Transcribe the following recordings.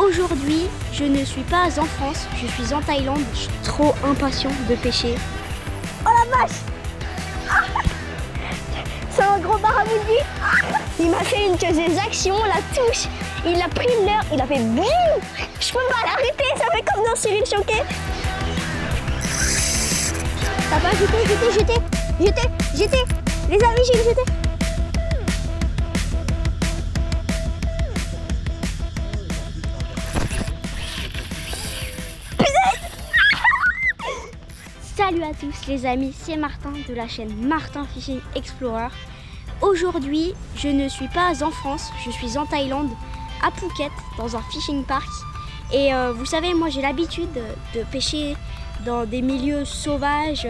Aujourd'hui, je ne suis pas en France, je suis en Thaïlande. Je suis trop impatient de pêcher. Oh la vache! C'est un gros barramundi. Il m'a fait une de ses actions, la touche. Il a pris l'heure, il a fait boum. Je peux pas l'arrêter, ça fait comme dans Cyril Choquet. Ça va, jeter. Les amis, j'ai jeté. Salut à tous les amis, c'est Martin de la chaîne Martin Fishing Explorer. Aujourd'hui, je ne suis pas en France, je suis en Thaïlande, à Phuket, dans un fishing park. Et vous savez, moi j'ai l'habitude de pêcher dans des milieux sauvages,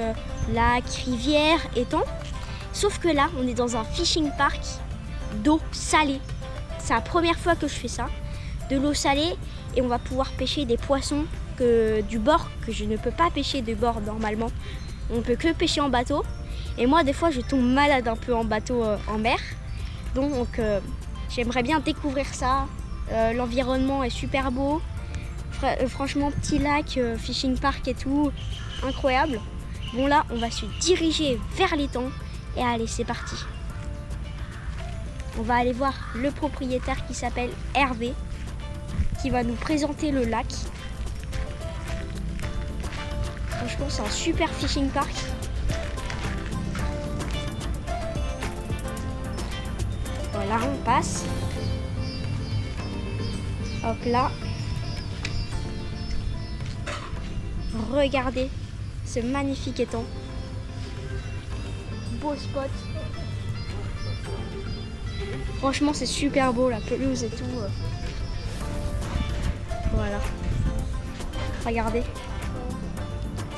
lacs, rivières, étangs. Sauf que là, on est dans un fishing park d'eau salée. C'est la première fois que je fais ça, de l'eau salée, et on va pouvoir pêcher des poissons du bord, que je ne peux pas pêcher de bord normalement. On peut que pêcher en bateau. Et moi, des fois, je tombe malade un peu en bateau en mer. Donc, j'aimerais bien découvrir ça. L'environnement est super beau. Franchement, petit lac, fishing park et tout, incroyable. Bon, là, on va se diriger vers l'étang. Et allez, c'est parti. On va aller voir le propriétaire qui s'appelle Hervé, qui va nous présenter le lac. Franchement, c'est un super fishing park. Voilà, on passe. Hop là. Regardez ce magnifique étang. Beau spot. Franchement, c'est super beau, la pelouse et tout. Voilà. Regardez.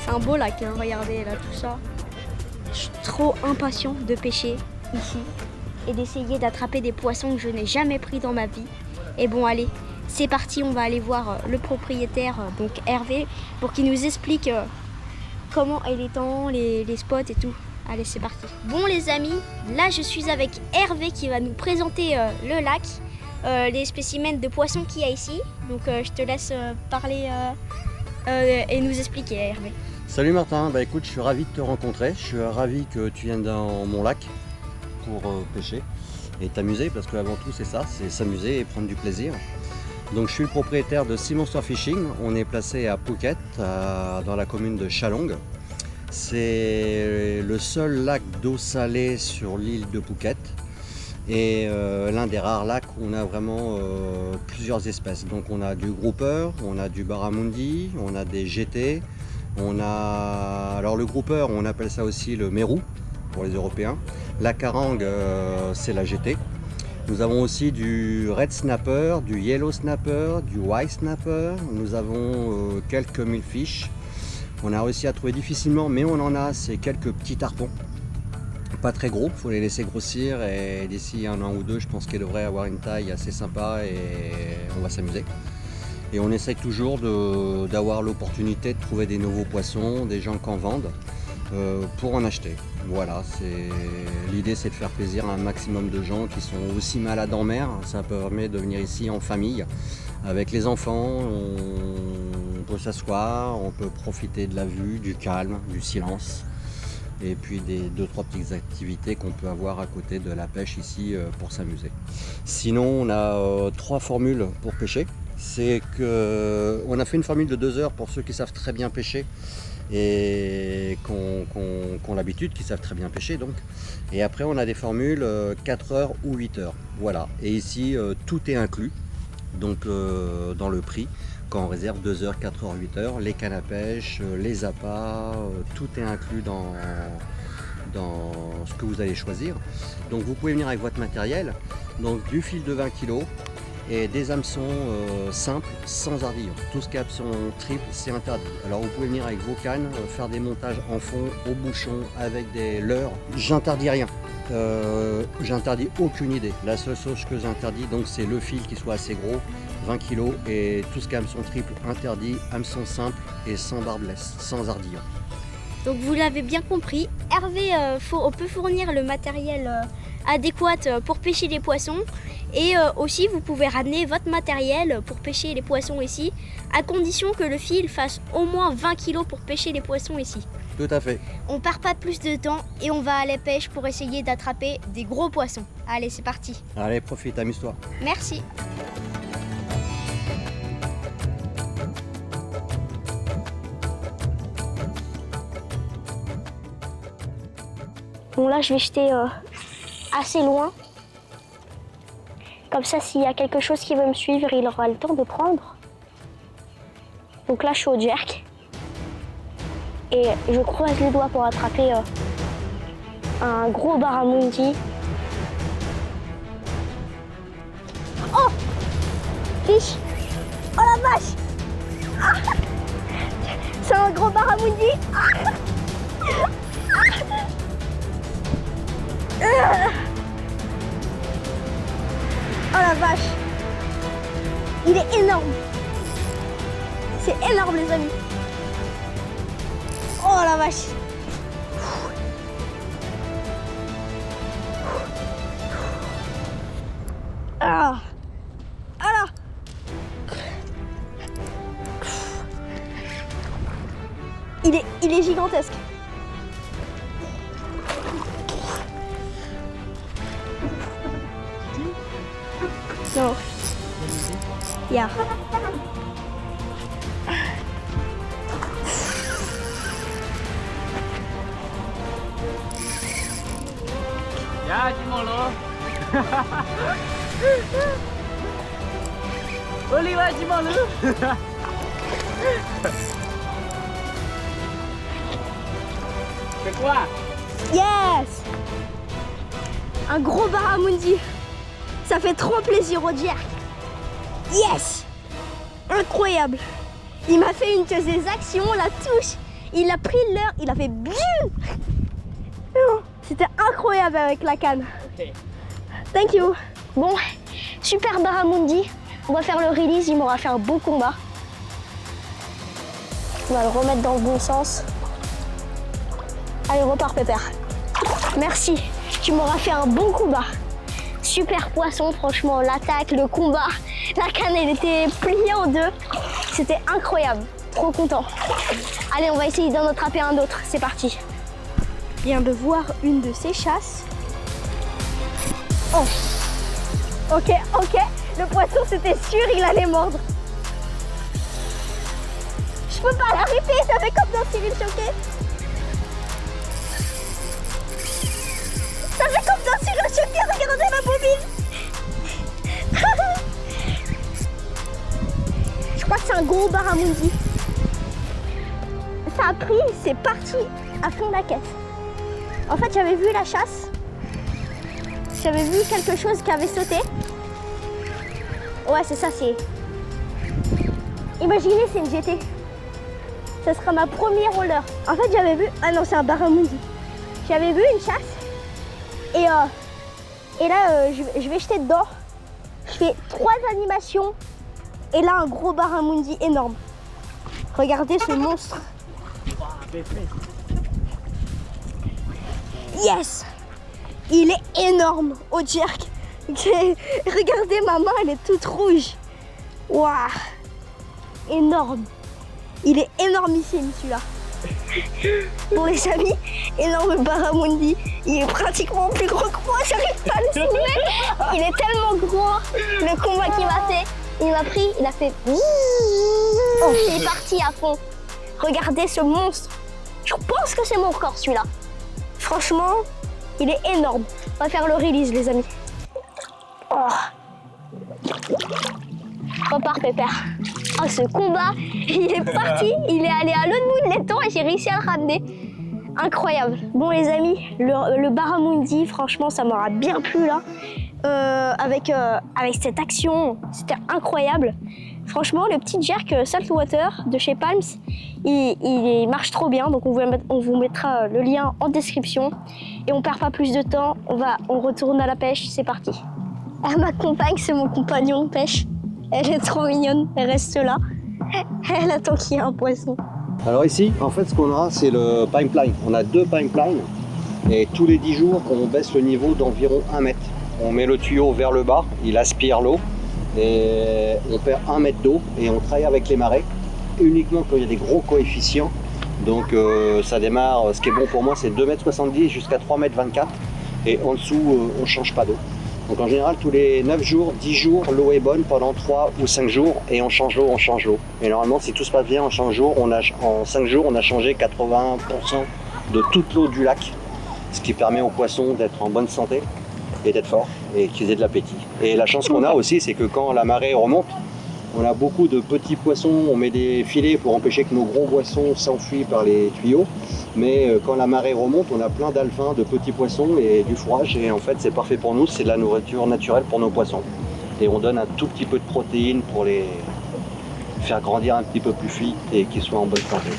C'est un beau lac, hein. Regardez là tout ça. Je suis trop impatient de pêcher ici et d'essayer d'attraper des poissons que je n'ai jamais pris dans ma vie. Et bon, allez, c'est parti, on va aller voir le propriétaire, donc Hervé, pour qu'il nous explique comment est l'étang, les spots et tout. Allez, c'est parti. Bon les amis, là je suis avec Hervé qui va nous présenter le lac, les spécimens de poissons qu'il y a ici. Donc je te laisse parler et nous expliquer, Hervé. Salut Martin, bah écoute, je suis ravi de te rencontrer. Je suis ravi que tu viennes dans mon lac pour pêcher et t'amuser, parce qu'avant tout c'est ça, c'est s'amuser et prendre du plaisir. Donc je suis le propriétaire de Sea Monster Fishing. On est placé à Phuket, dans la commune de Chalong. C'est le seul lac d'eau salée sur l'île de Phuket et l'un des rares lacs où on a vraiment plusieurs espèces. Donc on a du grouper, on a du barramundi, on a des GT, on a... Alors le grouper, on appelle ça aussi le mérou pour les Européens. La carangue, c'est la GT. Nous avons aussi du red snapper, du yellow snapper, du white snapper. Nous avons quelques millfish. On a réussi à trouver difficilement, mais on en a, c'est quelques petits tarpons. Pas très gros, il faut les laisser grossir et d'ici un an ou deux, je pense qu'ils devraient avoir une taille assez sympa et on va s'amuser. Et on essaye toujours d'avoir l'opportunité de trouver des nouveaux poissons, des gens qui en vendent, pour en acheter. Voilà, l'idée c'est de faire plaisir à un maximum de gens qui sont aussi malades en mer. Ça permet de venir ici en famille, avec les enfants. On peut s'asseoir, on peut profiter de la vue, du calme, du silence. Et puis des 2-3 petites activités qu'on peut avoir à côté de la pêche ici pour s'amuser. Sinon, on a 3 formules pour pêcher. C'est qu'on a fait une formule de 2 heures pour ceux qui savent très bien pêcher et qui ont l'habitude, qui savent très bien pêcher donc. Et après on a des formules 4 heures ou 8 heures. Voilà. Et ici tout est inclus, donc dans le prix, quand on réserve 2 heures, 4 heures, 8 heures, les cannes à pêche, les appâts, tout est inclus dans ce que vous allez choisir. Donc vous pouvez venir avec votre matériel, donc du fil de 20 kg, et des hameçons simples, sans ardillon. Tout ce qui est hameçon triple, c'est interdit. Alors vous pouvez venir avec vos cannes, faire des montages en fond, au bouchon, avec des leurres. J'interdis rien. J'interdis aucune idée. La seule chose que j'interdis, donc, c'est le fil qui soit assez gros, 20 kg, et tout ce qui est hameçon triple, interdit, hameçon simple et sans barbeless, sans ardillon. Donc vous l'avez bien compris, Hervé on peut fournir le matériel adéquat pour pêcher les poissons. Et aussi, vous pouvez ramener votre matériel pour pêcher les poissons ici, à condition que le fil fasse au moins 20 kg pour pêcher les poissons ici. Tout à fait. On perd pas plus de temps et on va à la pêche pour essayer d'attraper des gros poissons. Allez, c'est parti. Allez, profite, amuse-toi. Merci. Bon, là, je vais jeter assez loin. Comme ça, s'il y a quelque chose qui veut me suivre, il aura le temps de prendre. Donc là, je suis au jerk. Et je croise les doigts pour attraper un gros barramundi. Oh! Fiche! Oh la vache! Ah! C'est un gros barramundi! Ah! Oh la vache! Il est énorme! C'est énorme les amis! Oh la vache! Ah! Ah là! Il est gigantesque! No. Yeah. Ya, Jimolo. Oliva, Jimolo. C'est quoi? Yes! Un gros barramundi. Ça fait trop plaisir au jerk. Yes! Incroyable. Il m'a fait une de ses actions, la touche. Il a pris l'heure, il a fait BIOUM! C'était incroyable avec la canne. Ok. Thank you. Bon, super barramundi. On va faire le release, il m'aura fait un beau combat. On va le remettre dans le bon sens. Allez, repars Pépère. Merci, tu m'auras fait un bon combat. Super poisson, franchement, l'attaque, le combat. La canne, elle était pliée en deux. C'était incroyable, trop content. Allez, on va essayer d'en attraper un autre, c'est parti. Je viens de voir une de ces chasses. Oh. Ok, le poisson, c'était sûr, il allait mordre. Je peux pas l'arrêter, ça fait comme dans Cyril Choquet. Ça fait comme dans Cyril Choquet, regardez ma bobine. Je crois que c'est un gros barramundi. Ça a pris, c'est parti à fond de la caisse. En fait, j'avais vu la chasse. J'avais vu quelque chose qui avait sauté. Ouais, c'est ça, c'est... Imaginez, c'est une GT. Ça sera ma première roller. En fait, j'avais vu... Ah non, c'est un barramundi. J'avais vu une chasse. Et là, je vais jeter dedans. Je fais 3 animations. Et là, un gros barramundi énorme. Regardez ce monstre. Yes! Il est énorme au jerk. Regardez, ma main, elle est toute rouge. Waouh! Énorme. Il est énormissime celui-là. Bon les amis, énorme barramundi. Il est pratiquement plus gros que moi, j'arrive pas à le soulever. Il est tellement gros. Le combat qu'il m'a fait, il m'a pris, il a fait... Oh, il est parti à fond. Regardez ce monstre. Je pense que c'est mon record celui-là. Franchement, il est énorme. On va faire le release les amis. Oh. Repars Pépère. Oh ce combat, il est parti, il est allé à l'autre bout de l'étang et j'ai réussi à le ramener. Incroyable. Bon les amis, le barramundi, franchement ça m'aura bien plu là. Avec cette action, c'était incroyable. Franchement, le petit jerk saltwater de chez Palms, il marche trop bien. Donc on vous mettra le lien en description. Et on perd pas plus de temps, on retourne à la pêche, c'est parti. Ma compagne, c'est mon compagnon pêche. Elle est trop mignonne, elle reste là. Elle attend qu'il y ait un poisson. Alors ici, en fait, ce qu'on a, c'est le pipeline. On a 2 pipelines et tous les 10 jours, on baisse le niveau d'environ 1 mètre. on met le tuyau vers le bas, il aspire l'eau et on perd 1 mètre d'eau et on travaille avec les marées uniquement quand il y a des gros coefficients. Donc ça démarre, ce qui est bon pour moi c'est 2,70 m jusqu'à 3,24 m et en dessous on ne change pas d'eau. Donc en général tous les 9 jours, 10 jours, l'eau est bonne pendant 3 ou 5 jours et on change l'eau, Et normalement si tout se passe bien en 5 jours, en 5 jours on a changé 80% de toute l'eau du lac. Ce qui permet aux poissons d'être en bonne santé et d'être forts et qu'ils aient de l'appétit. Et la chance qu'on a aussi c'est que quand la marée remonte, on a beaucoup de petits poissons, on met des filets pour empêcher que nos gros poissons s'enfuient par les tuyaux. Mais quand la marée remonte, on a plein d'alphins, de petits poissons et du fourrage. Et en fait, c'est parfait pour nous, c'est de la nourriture naturelle pour nos poissons. Et on donne un tout petit peu de protéines pour les faire grandir un petit peu plus vite et qu'ils soient en bonne santé.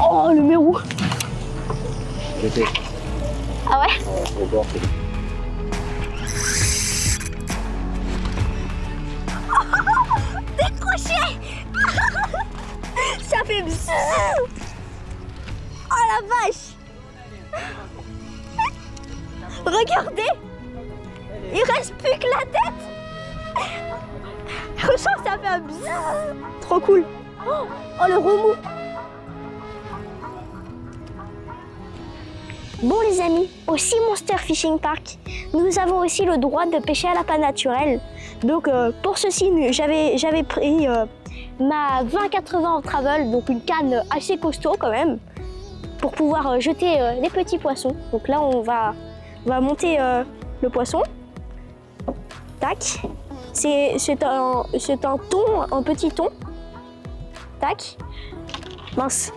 Oh, le mérou! J'étais Ah ouais? au bord. Décroché! Ça fait bzzz. Oh la vache! Regardez! Il reste plus que la tête! Regarde, ça fait un bzzz. Trop cool! Oh le remous! Bon les amis, au Sea Monster Fishing Park, nous avons aussi le droit de pêcher à l'appât naturel. Donc pour ceci, j'avais pris ma 20-80 en travel, donc une canne assez costaud quand même, pour pouvoir jeter les petits poissons. Donc là on va monter le poisson. Tac. C'est un thon, un petit thon. Tac. Mince.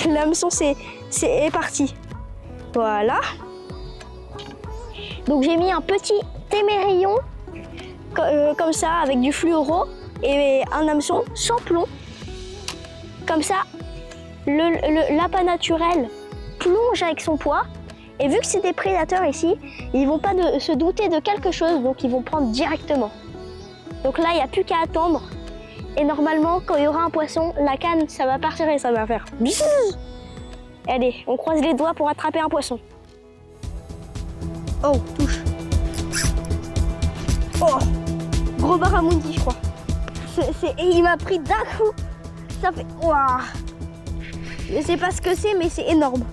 L'hameçon est parti. Voilà. Donc j'ai mis un petit témérillon comme ça avec du fluoro et un hameçon sans plomb. Comme ça, l'appât naturel plonge avec son poids. Et vu que c'est des prédateurs ici, ils vont pas se douter de quelque chose, donc ils vont prendre directement. Donc là, il n'y a plus qu'à attendre. Et normalement, quand il y aura un poisson, la canne, ça va partir et ça va faire bzzz. Allez, on croise les doigts pour attraper un poisson. Oh, touche. Oh, gros barramundi, je crois. Et il m'a pris d'un coup. Ça fait... Waouh. Je sais pas ce que c'est, mais c'est énorme.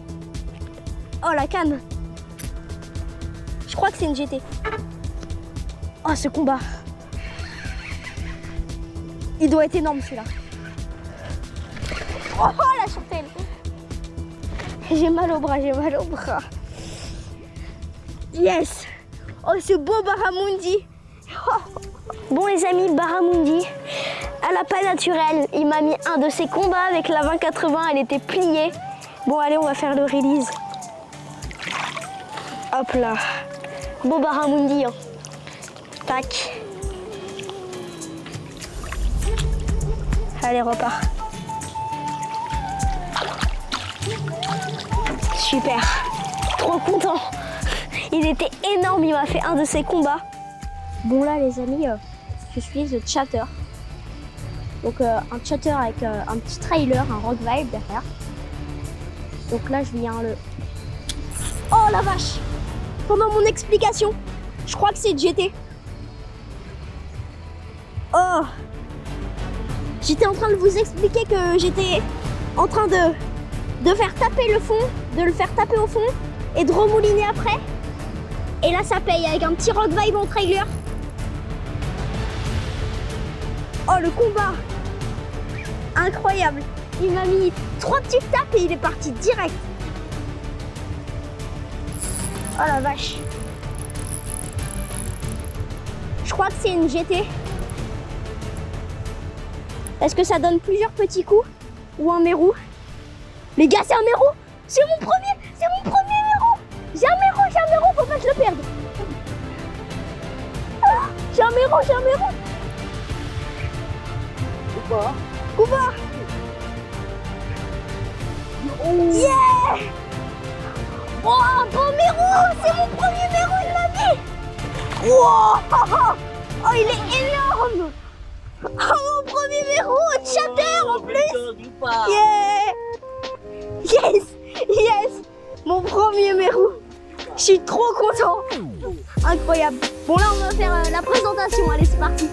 Oh, la canne. Je crois que c'est une GT. Oh, ce combat. Il doit être énorme, celui-là. Oh, la chantelle. J'ai mal au bras, Yes. Oh, ce beau barramundi. Oh. Bon, les amis, barramundi, à l'appât naturel, il m'a mis un de ses combats avec la 20-80, elle était pliée. Bon, allez, on va faire le release. Hop là. Beau barramundi. Hein. Tac. Allez, repart. Super. Trop content. Il était énorme, il m'a fait un de ses combats. Bon là les amis, je suis The Chatter. Donc un chatter avec un petit trailer, un rock vibe derrière. Donc là je viens le... Oh la vache! Pendant mon explication, je crois que c'est GT. Oh! J'étais en train de vous expliquer que j'étais en train de faire taper le fond, de le faire taper au fond et de remouliner après. Et là ça paye avec un petit rock vibe en trailer. Oh le combat! Incroyable! Il m'a mis 3 petites tapes et il est parti direct. Oh la vache! Je crois que c'est une GT. Est-ce que ça donne plusieurs petits coups? Ou un mérou? Les gars, c'est un mérou! C'est mon premier mérou! J'ai un mérou, faut pas que je le perde! Ah, j'ai un mérou! Coupa! Yeah! Oh, un bon mérou! C'est mon premier mérou de ma vie! Wow! Oh, il est énorme! Oh, mon premier mérou! Chatter en plus! Yeah! Yes! Mon premier mérou! Je suis trop content. Incroyable. Bon là on va faire la présentation, allez c'est parti.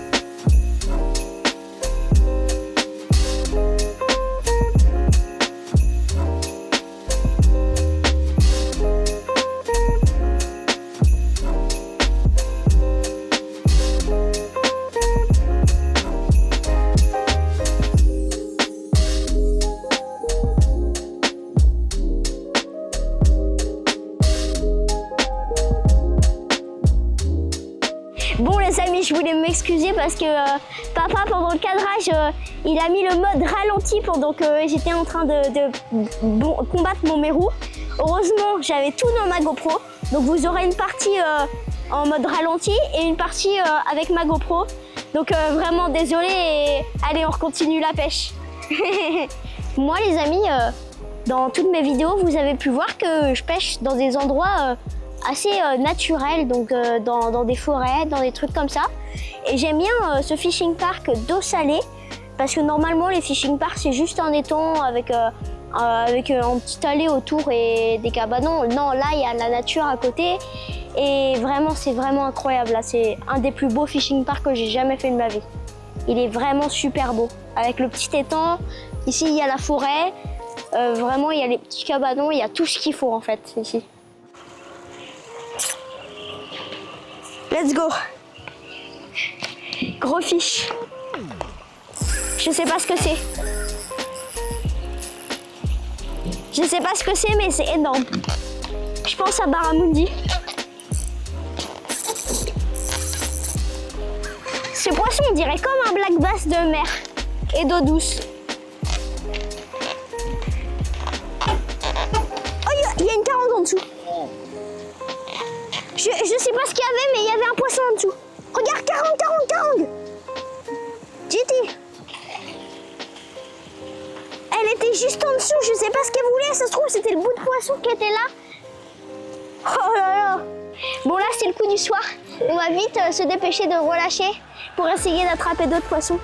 Bon les amis, je voulais m'excuser parce que papa pendant le cadrage, il a mis le mode ralenti pendant que j'étais en train de combattre mon mérou. Heureusement, j'avais tout dans ma GoPro, donc vous aurez une partie en mode ralenti et une partie avec ma GoPro. Donc vraiment désolé et allez on continue la pêche. Moi les amis, dans toutes mes vidéos, vous avez pu voir que je pêche dans des endroits assez naturel, donc dans des forêts, dans des trucs comme ça. Et j'aime bien ce fishing park d'eau salée parce que normalement les fishing parks c'est juste un étang avec un petit allée autour et des cabanons. Non, là il y a la nature à côté et vraiment c'est vraiment incroyable. Là c'est un des plus beaux fishing parks que j'ai jamais fait de ma vie. Il est vraiment super beau avec le petit étang. Ici il y a la forêt, vraiment il y a les petits cabanons, il y a tout ce qu'il faut en fait ici. Let's go. Gros fish. Je sais pas ce que c'est. Je sais pas ce que c'est, mais c'est énorme. Je pense à barramundi. Ce poisson, on dirait comme un black bass de mer et d'eau douce. Oh, il y a une carangue en dessous. Je sais pas ce qu'il y avait, mais il y avait un poisson en dessous. Regarde, carangue. GT. Elle était juste en dessous, je sais pas ce qu'elle voulait. Ça se trouve, c'était le bout de poisson qui était là. Oh là là. Bon, là, c'est le coup du soir. On va vite se dépêcher de relâcher pour essayer d'attraper d'autres poissons.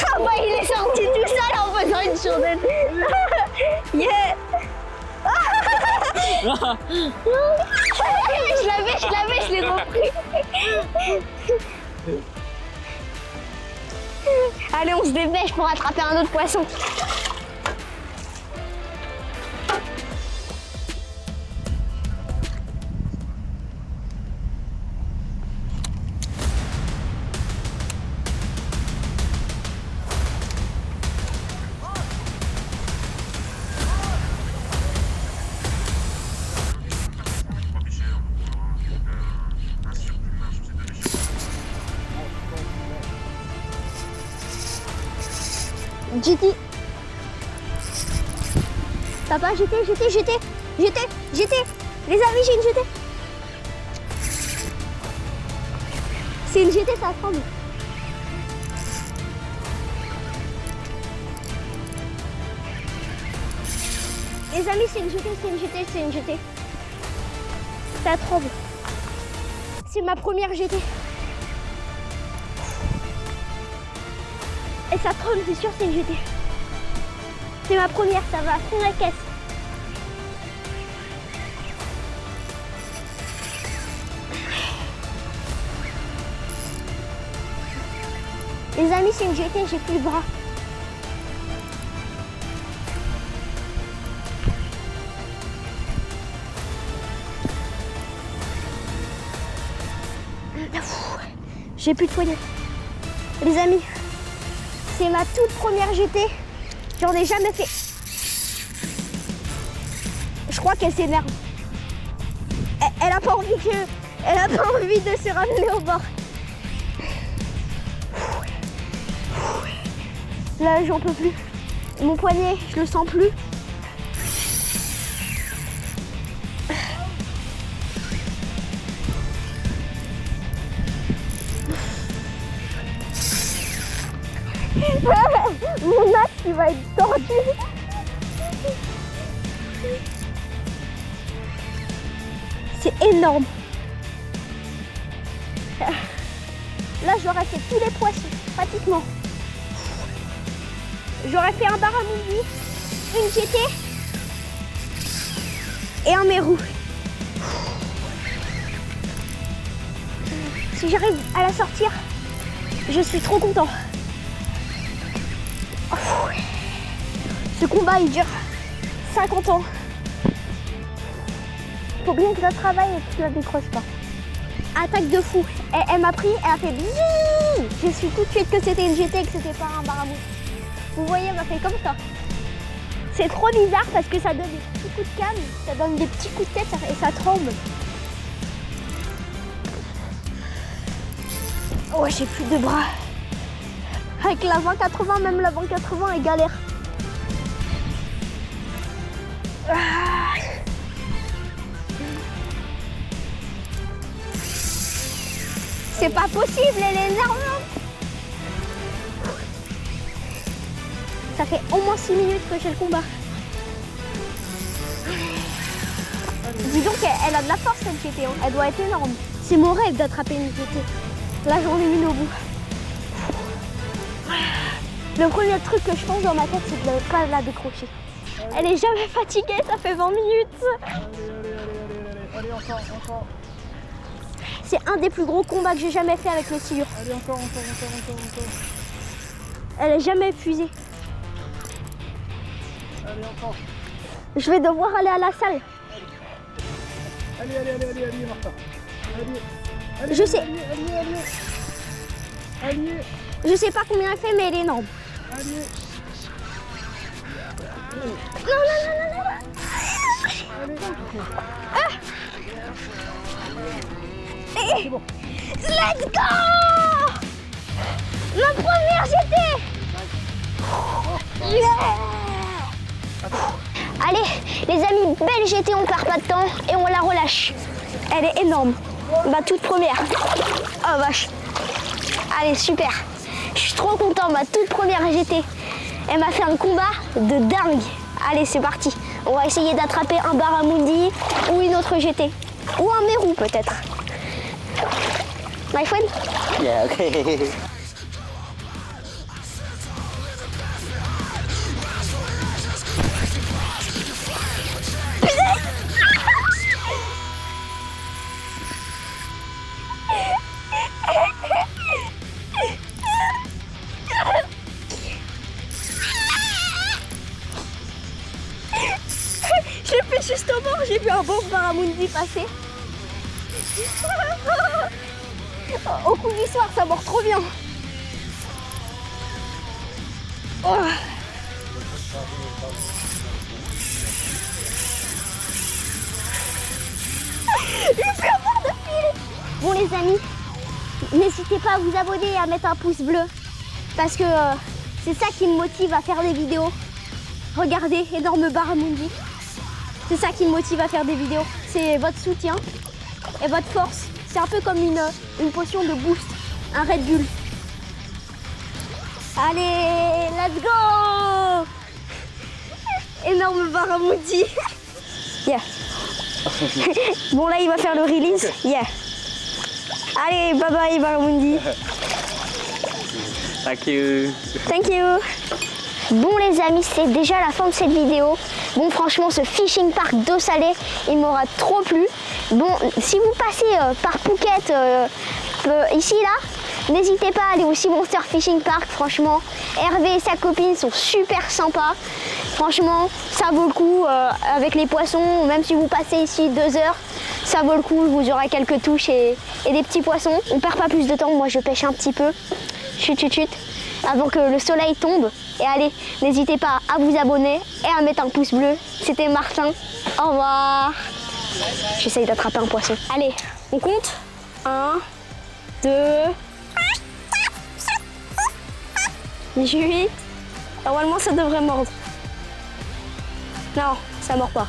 Ah bah, il est sorti tout seul en faisant une chourdette. Yeah. Je l'ai repris. Allez, on se dépêche pour attraper un autre poisson. GT. Papa, j'étais. Les amis, j'ai une jetée. C'est une jetée, ça tremble. Les amis, c'est une jetée. Ça tremble. C'est ma première jetée. Et ça tremble, c'est sûr, c'est une jetée. C'est ma première, ça va à fond la caisse. Les amis, c'est une jetée, j'ai plus le bras. J'ai plus de poignet. Les amis, c'est ma toute première jetée. J'en ai jamais fait. Je crois qu'elle s'énerve. Elle a pas envie de se ramener au bord. Là, j'en peux plus. Mon poignet, je le sens plus. Mon axe, il va être tordu. C'est énorme. Là, j'aurais fait tous les poissons, pratiquement. J'aurais fait un barramundi, une jetée et un mérou. Si j'arrive à la sortir, je suis trop content. Ce combat il dure 50 ans. Faut bien que je travaille et que je la décroche pas. Attaque de fou. Elle m'a pris, elle a fait bzzz. J'ai su tout de suite que c'était une GT et que c'était pas un Baramoundi. Vous voyez, elle m'a fait comme ça. C'est trop bizarre parce que ça donne des petits coups de canne, ça donne des petits coups de tête et ça tremble. Oh, j'ai plus de bras. Avec la 20-80, même la 20-80 est galère. Ah. C'est pas possible, elle est énorme. Ça fait au moins 6 minutes que j'ai le combat. Dis donc, elle a de la force cette GT, hein. Elle doit être énorme. C'est mon rêve d'attraper une GT. Là, j'en ai une au bout. Le premier truc que je pense dans ma tête, c'est de ne pas la décrocher. Elle est jamais fatiguée, ça fait 20 minutes. Allez, encore. C'est un des plus gros combats que j'ai jamais fait avec le silure. Allez, encore. Elle est jamais épuisée. Allez, encore. Je vais devoir aller à la salle. Allez, Martin. Allez, Je sais. Allez. Je sais pas combien elle fait, mais elle est énorme. Allez. Non. C'est bon. Let's go! Ma première GT! Yeah! Allez, les amis, belle GT, on perd pas de temps et on la relâche. Elle est énorme. Ma toute première. Oh vache. Allez, super. Je suis trop content, ma toute première GT. Elle m'a fait un combat de dingue. Allez, c'est parti. On va essayer d'attraper un Baramoundi ou une autre GT. Ou un Mérou peut-être. My friend? Yeah, okay. J'ai fait justement, j'ai vu un beau Baramoundi passer. Au coup du soir, ça mord trop bien. Oh. Il fait avoir de fil. Bon les amis, n'hésitez pas à vous abonner et à mettre un pouce bleu. Parce que c'est ça qui me motive à faire des vidéos. Regardez, énorme Baramoundi. C'est ça qui me motive à faire des vidéos. C'est votre soutien et votre force. C'est un peu comme une potion de boost, un Red Bull. Allez, let's go! Énorme Baramoundi. Yeah. Bon là, il va faire le release. Yeah. Allez, bye bye Baramoundi. Thank you. Thank you. Bon les amis, c'est déjà la fin de cette vidéo. Bon franchement, ce fishing park d'eau salée, il m'aura trop plu. Bon, si vous passez par Phuket, ici là, n'hésitez pas à aller au Sea Monster Fishing Park. Franchement, Hervé et sa copine sont super sympas. Franchement, ça vaut le coup avec les poissons. Même si vous passez ici 2 heures, ça vaut le coup. Vous aurez quelques touches et des petits poissons. On perd pas plus de temps. Moi, je pêche un petit peu. Chut, avant que le soleil tombe. Et allez, n'hésitez pas à vous abonner et à mettre un pouce bleu. C'était Martin. Au revoir. J'essaye d'attraper un poisson. Allez, on compte. 1, 2, 8. Normalement, ça devrait mordre. Non, ça mord pas.